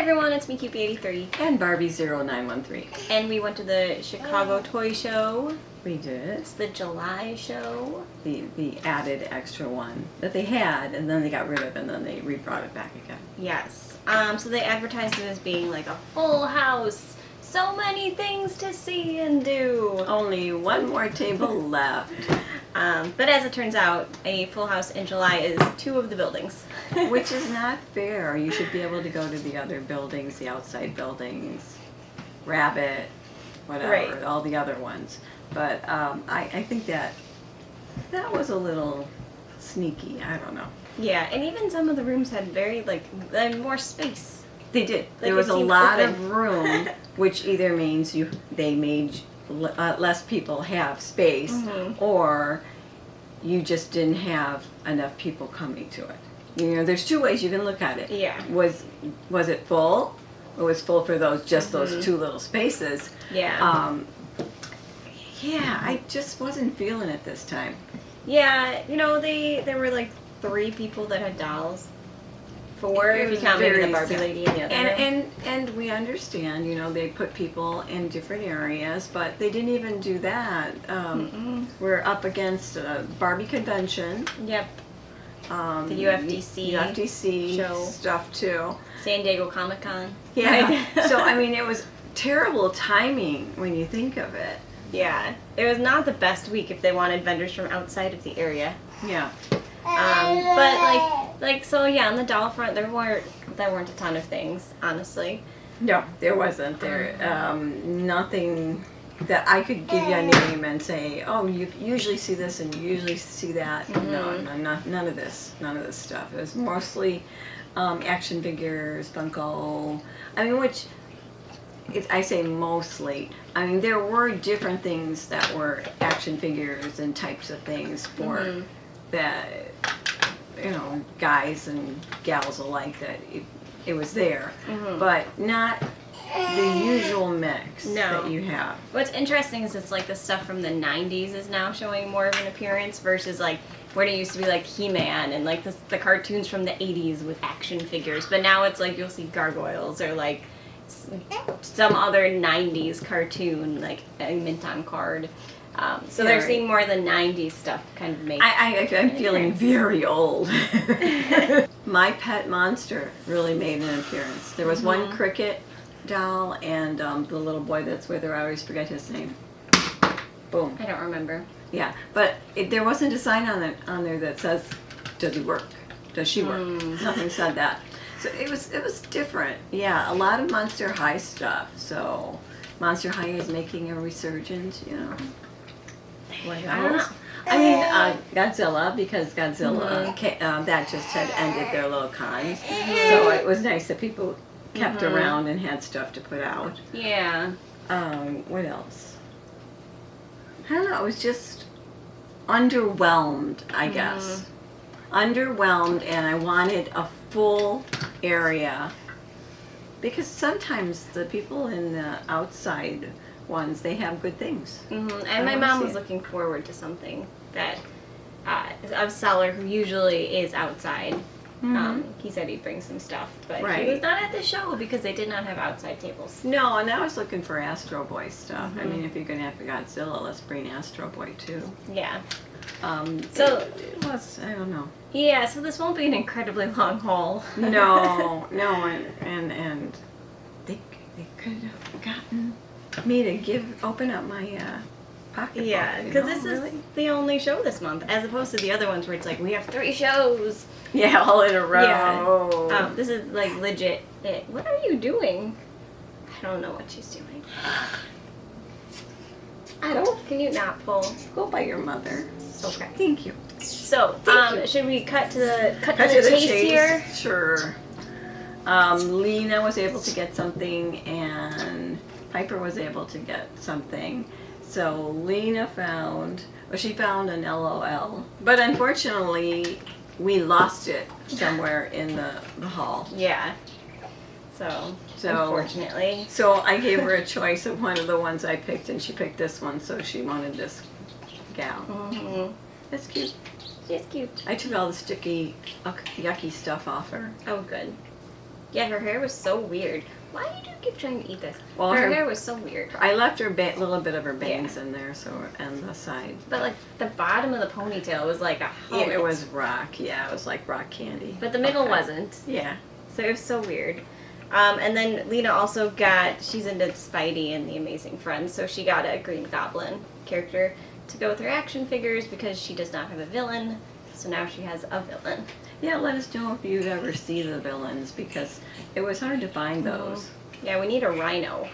everyone, it's me Cupie83. And Barbie0913. And we went to the Chicago Toy Show. We did. It's the July show. The added extra one that they had, and then they got rid of, and then they re-brought it back again. Yes. So they advertised it as being like a full house. So many things to see and do. Only one more table left. But as it turns out, a full house in July is 2 of the buildings. Which is not fair. You should be able to go to the other buildings, the outside buildings, Rabbit, whatever, Right. all the other ones. But I think that was a little sneaky. I don't know. Yeah, and even some of the rooms had very, more space. They did. Like, There was it a seemed lot open. of room, which either means they made less people have space, or you just didn't have enough people coming to it. You know, there's 2 ways you can look at it. Yeah. Was it full? It was full for those 2 little spaces. Yeah. Yeah, I just wasn't feeling it this time. Yeah, there were like 3 people that had dolls. 4 It if you was count maybe the very Barbie sad. lady in the other room. And we understand, they put people in different areas, but they didn't even do that. We're up against a Barbie convention. Yep. The UFDC show. Stuff too. San Diego Comic-Con. Yeah. So I mean, it was terrible timing when you think of it. Yeah. It was not the best week if they wanted vendors from outside of the area. Yeah. But so yeah, on the doll front there weren't a ton of things, honestly. No, there wasn't. Nothing that I could give you a name and say, oh, you usually see this and you usually see that. No, none of this stuff. It was mostly action figures, Funko. I mean, I say mostly. I mean, there were different things that were action figures and types of things for that, guys and gals alike, that it was there, but not the usual mix that you have. What's interesting is it's like the stuff from the 90s is now showing more of an appearance versus like when it used to be like He-Man and like the cartoons from the 80s with action figures, but now it's like you'll see gargoyles or like some other 90s cartoon like a mint on card. So they're seeing more of the 90s stuff kind of make. I'm feeling very old. My Pet Monster really made an appearance. There was one Cricket doll and the little boy that's with her. I always forget his name. Boom. I don't remember. Yeah, but there wasn't a sign on there that says, "Does he work? Does she work?" Nothing said that. So it was different. Yeah, a lot of Monster High stuff. So Monster High is making a resurgence. What else? I don't know. I mean, Godzilla, because Godzilla that just had ended their little cons. So it was nice that people kept around and had stuff to put out. Yeah. What else? I don't know. I was just underwhelmed, I guess. Underwhelmed, and I wanted a full area, because sometimes the people in the outside ones, they have good things. And my mom was looking forward to something that a seller who usually is outside. He said he'd bring some stuff, but he was not at the show because they did not have outside tables. No, and I was looking for Astro Boy stuff. I mean, if you're gonna have Godzilla, let's bring Astro Boy too. Yeah. So it was, I don't know. Yeah, so this won't be an incredibly long haul. No, and they could have gotten me to open up my pocketbook. Yeah, because this is the only show this month, as opposed to the other ones where it's like we have 3 shows. Yeah, all in a row. Yeah. This is like legit. What are you doing? I don't know what she's doing. Can you not pull? Go by your mother. Okay. Thank you. So, should we cut to the chase here? Sure. Lena was able to get something, and Piper was able to get something. So Lena found an LOL, but unfortunately we lost it somewhere in the hall. Yeah. So unfortunately. So I gave her a choice of one of the ones I picked, and she picked this one, so she wanted this gal. That's cute. She's cute. I took all the sticky, yucky stuff off her. Oh, good. Yeah, her hair was so weird. Why do you keep trying to eat this? Well, her her- hair was so weird. I left her little bit of her bangs in there, so and the side. But like the bottom of the ponytail was like a Yeah, helmet. it was rock. Yeah, it was like rock candy. But the middle Okay. wasn't. Yeah. So it was so weird. And then Lena also she's into Spidey and the Amazing Friends, so she got a Green Goblin character to go with her action figures because she does not have a villain. So now she has a villain. Yeah, let us know if you'd ever see the villains because it was hard to find those. Yeah, we need a Rhino.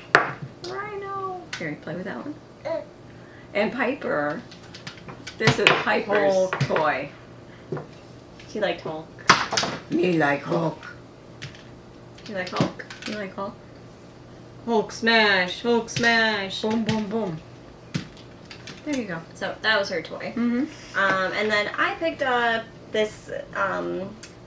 Rhino. Here, play with that one. And Piper. This is Piper's Hulk. toy. She liked Hulk. Me like Hulk. She liked Hulk. You like Hulk? Hulk smash! Hulk smash! Boom, boom, boom. There you go. So that was her toy. Mm-hmm. And then I picked up this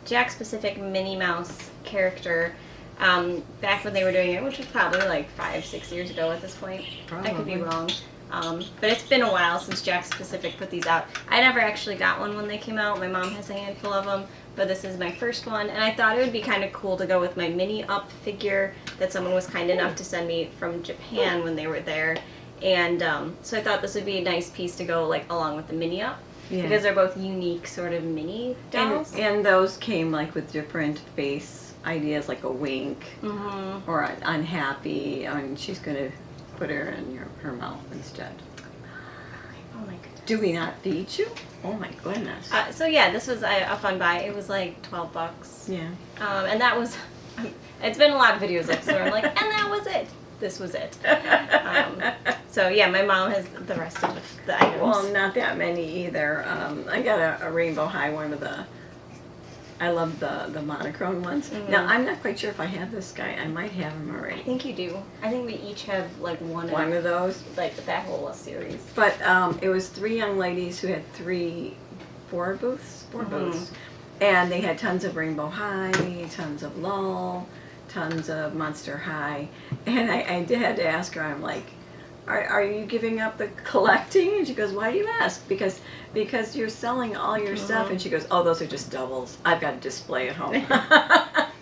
Jack Specific Minnie Mouse character back when they were doing it, which was probably like 5-6 years ago at this point. I could be Probably. wrong. But it's been a while since Jack Specific put these out. I never actually got one when they came out. My mom has a handful of them, but this is my first one. And I thought it would be kind of cool to go with my Minnie Up figure that someone was kind enough to send me from Japan when they were there. And so I thought this would be a nice piece to go like along with the Minnie Up. Yeah. Because they're both unique sort of mini dolls. And those came like with different face ideas, like a wink Mm-hmm. or an unhappy. I mean, she's going to put her in her mouth instead. Oh my goodness. Do we not feed you? Oh my goodness. So yeah, this was a fun buy. It was like $12. Yeah. And that was, it's been a lot of videos like this where I'm like, and that was it. This was it. So yeah, my mom has the rest of the items. Well, not that many either. I got a Rainbow High, one of the, I love the monochrome ones. Mm-hmm. Now, I'm not quite sure if I have this guy. I might have him I already. think you do. I think we each have like one One of those. like that whole series. But it was 3 young ladies who had 4 booths. And they had tons of Rainbow High, tons of Lull, tons of Monster High. And I had to ask her, I'm like, are you giving up the collecting? And she goes, why do you ask? Because you're selling all your stuff. And she goes, oh, those are just doubles. I've got a display at home.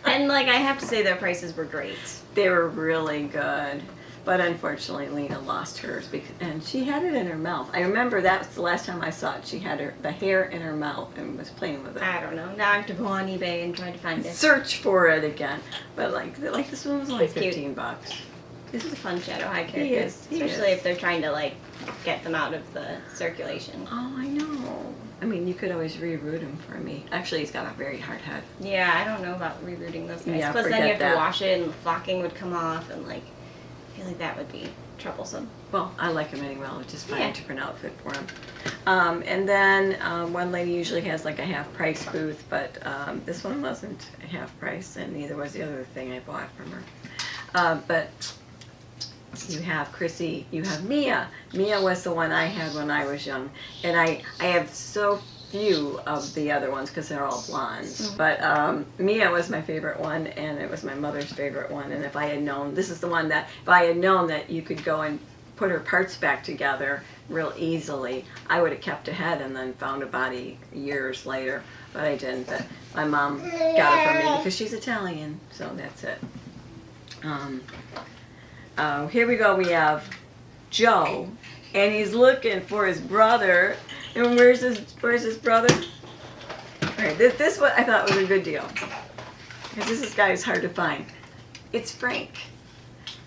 And like I have to say their prices were great. They were really good. But unfortunately, Lena lost hers, and she had it in her mouth. I remember that was the last time I saw it. She had the hair in her mouth and was playing with it. I don't know. Now I have to go on eBay and try to find it. Search for it again. But like this one was only It's cute. $15. This is a fun Shadow High character. He is. Especially if they're trying to like get them out of the circulation. Oh, I know. I mean, you could always reroute him for me. Actually, he's got a very hard head. Yeah, I don't know about rerouting those guys. Yeah, Plus then forget you have that. to wash it and the flocking would come off and like I feel like that would be troublesome. Well, I like him anyway. I'll just find Yeah. a different outfit for him. And then one lady usually has like a half price booth, but this one wasn't half price, and neither was the other thing I bought from her. But you have Chrissy, you have Mia. Mia was the one I had when I was young, and I have so few of the other ones because they're all blondes. But Mia was my favorite one, and it was my mother's favorite one. And if I had known, this is the one that if I had known that you could go and put her parts back together real easily, I would have kept ahead and then found a body years later. But I didn't. But my mom got it for me because she's Italian, so that's it. Here we go. We have Joe, and he's looking for his brother. And where's his brother? All right, this one I thought was a good deal because this guy is hard to find. It's Frank.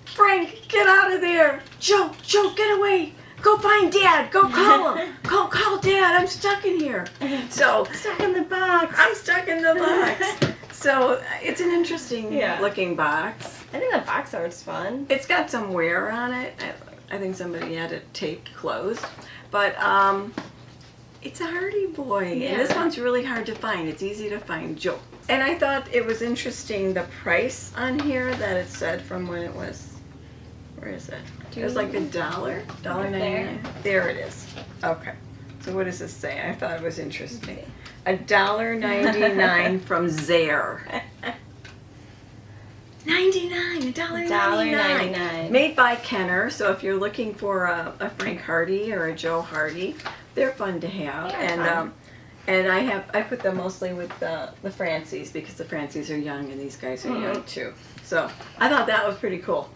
Frank, get out of there! Joe, get away! Go find Dad. Go call him. Call Dad. I'm stuck in here. So Stuck in the box. I'm stuck in the box. So it's an interesting Yeah. looking box. I think that box art's fun. It's got some wear on it. I think somebody had it taped closed. But it's a Hardy Boy. Yeah. And this one's really hard to find. It's easy to find Joe. And I thought it was interesting the price on here that it said from when it was. Where is it? It was like $1, $1.99. There it is. Okay. So what does this say? I thought it was interesting. $1.99 from Zare. $1.99. $1.99. Made by Kenner. So if you're looking for a Frank Hardy or a Joe Hardy, they're fun to have. They're And fun. And I put them mostly with the Francies because the Francies are young and these guys are young too. So I thought that was pretty cool.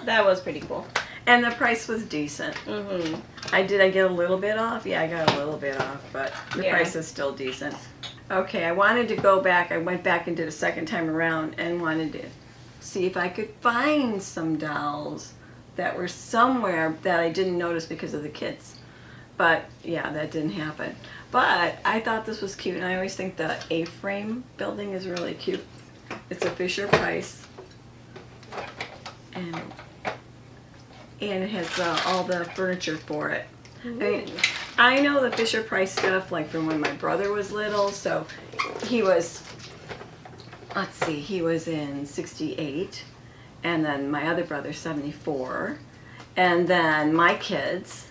That was pretty cool. And the price was decent. Mm-hmm. I get a little bit off? Yeah, I got a little bit off, but the Yeah. price is still decent. Okay, I wanted to go back. I went back and did a second time around and wanted to see if I could find some dolls that were somewhere that I didn't notice because of the kids. But yeah, that didn't happen. But I thought this was cute, and I always think the A-frame building is really cute. It's a Fisher Price, and it has all the furniture for it. I know the Fisher Price stuff like from when my brother was little, so he was, let's see, he was in 68, and then my other brother 74, and then my kids,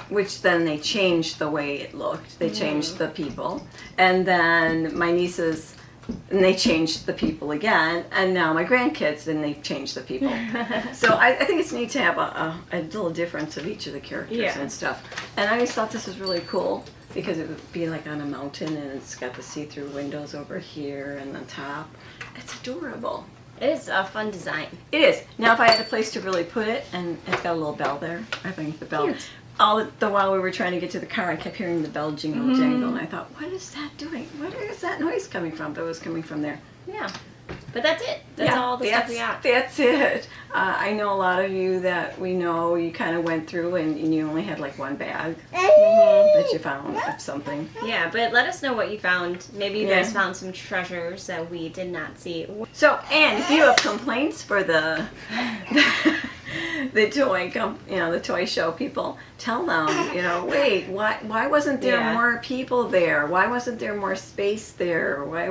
which then they changed the way it looked. They changed the people. And then my nieces, and they changed the people again. And now my grandkids, and they've changed the people. So I think it's neat to have a little difference of each of the characters and stuff. And I always thought this was really cool because it would be like on a mountain and it's got the see-through windows over here and the top. It's adorable. It is a fun design. It is. Now if I had a place to really put it, and it's got a little bell there. I think the bell. Cute. All the while we were trying to get to the car, I kept hearing the bell jingle jangle, and I thought, what is that doing? Where is that noise coming from? But it was coming from there. Yeah. But that's it. That's all the stuff we got. That's it. I know a lot of you that we know, you kind of went through and you only had like one bag that you found of something. Yeah, but let us know what you found. Maybe you guys found some treasures that we did not see. So, and if you have complaints for the the the toy show people, tell them, wait, why wasn't there more people there? Why wasn't there more space there? Why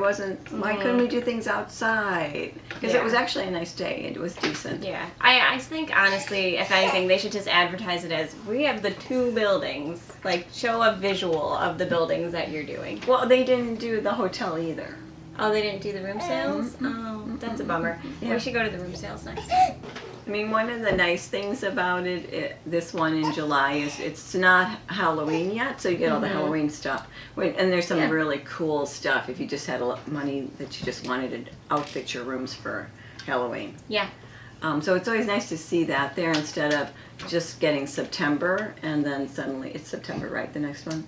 couldn't we do things outside? Because it was actually a nice day and it was decent. Yeah, I think honestly, if anything, they should just advertise it as we have the 2 buildings. Like, show a visual of the buildings that you're doing. Well, they didn't do the hotel either. Oh, they didn't do the room sales? Oh, that's a bummer. Yeah. We should go to the room sales next. I mean, one of the nice things about this one in July is it's not Halloween yet, so you get all the Halloween stuff. And there's some really cool stuff if you just had a lot of money that you just wanted to outfit your rooms for Halloween. Yeah. So it's always nice to see that there instead of just getting September and then suddenly it's September, right? The next one?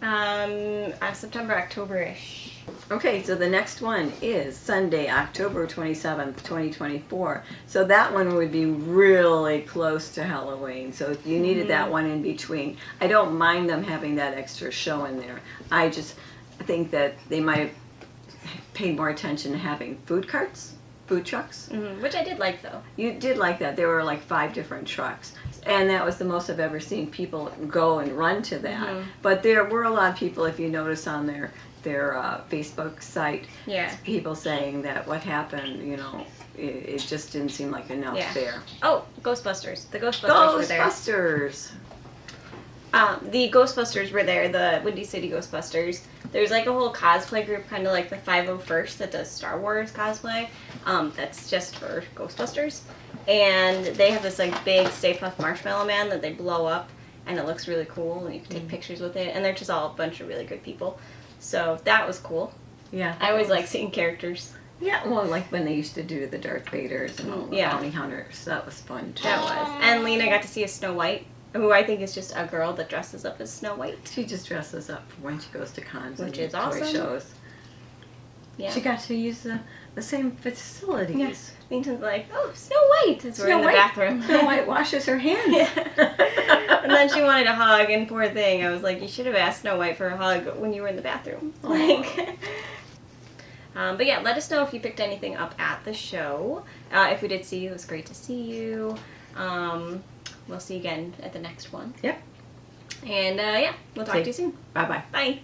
September, October-ish. Okay, so the next one is Sunday, October 27th, 2024. So that one would be really close to Halloween. So if you needed that one in between, I don't mind them having that extra show in there. I just think that they might have paid more attention to having food trucks. Which I did like, though. You did like that. There were like 5 different trucks. And that was the most I've ever seen people go and run to that. But there were a lot of people, if you notice on their Facebook site, people saying that what happened, it just didn't seem like enough there. Oh, Ghostbusters. The Ghostbusters were there. Ghostbusters! The Ghostbusters were there, the Windy City Ghostbusters. There's like a whole cosplay group, kind of like the 501st that does Star Wars cosplay. That's just for Ghostbusters. And they have this like big Stay Puft Marshmallow Man that they blow up, and it looks really cool, and you can take pictures with it. And they're just all a bunch of really good people. So that was cool. Yeah. I always like seeing characters. Yeah, well, like when they used to do the Darth Vaders and all the bounty hunters. That was fun, too. That was. And Lena got to see a Snow White, who I think is just a girl that dresses up as Snow White. She just dresses up for when she goes to cons Which and is awesome. toy shows. Yeah. She got to use the same facilities. Yes. Linton's like, oh, Snow White! As we're in the White. bathroom. Snow White washes her hands. And then she wanted a hug, and poor thing, I was like, you should have asked Snow White for a hug when you were in the bathroom. Like, but yeah, let us know if you picked anything up at the show. If we did see you, it was great to see you. We'll see you again at the next one. Yep. And yeah, we'll talk to you soon. Bye-bye. Bye.